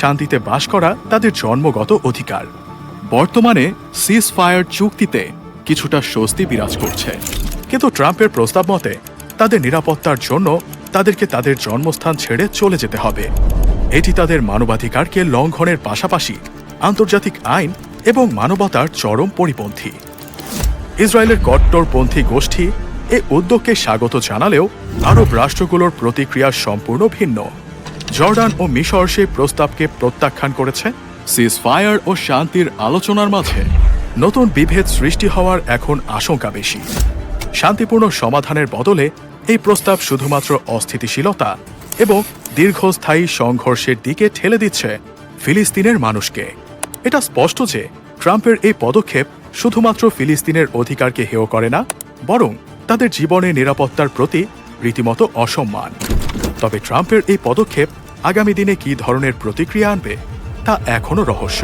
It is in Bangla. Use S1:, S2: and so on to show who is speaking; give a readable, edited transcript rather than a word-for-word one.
S1: শান্তিতে বাস করা তাদের জন্মগত অধিকার। বর্তমানে সিজ ফায়ার চুক্তিতে কিছুটা স্বস্তি বিরাজ করছে, কিন্তু ট্রাম্পের প্রস্তাব মতে তাদের নিরাপত্তার জন্য তাদেরকে তাদের জন্মস্থান ছেড়ে চলে যেতে হবে। এটি তাদের মানবাধিকারকে লঙ্ঘনের পাশাপাশি আন্তর্জাতিক আইন এবং মানবতার চরম পরিপন্থী। ইসরায়েলের কট্টরপন্থী গোষ্ঠী এই উদ্যোগকে স্বাগত জানালেও আরব রাষ্ট্রগুলোর প্রতিক্রিয়া সম্পূর্ণ ভিন্ন। জর্ডান ও মিশর সেই প্রস্তাবকে প্রত্যাখ্যান করেছে। সিজ ফায়ার ও শান্তির আলোচনার মাঝে নতুন বিভেদ সৃষ্টি হওয়ার এখন আশঙ্কা বেশি। শান্তিপূর্ণ সমাধানের বদলে এই প্রস্তাব শুধুমাত্র অস্থিতিশীলতা এবং দীর্ঘস্থায়ী সংঘর্ষের দিকে ঠেলে দিচ্ছে ফিলিস্তিনের মানুষকে। এটা স্পষ্ট যে ট্রাম্পের এই পদক্ষেপ শুধুমাত্র ফিলিস্তিনের অধিকারকে হেয় করে না, বরং তাদের জীবনের নিরাপত্তার প্রতি রীতিমতো অসম্মান। তবে ট্রাম্পের এই পদক্ষেপ আগামী দিনে কী ধরনের প্রতিক্রিয়া আনবে তা এখনও রহস্য।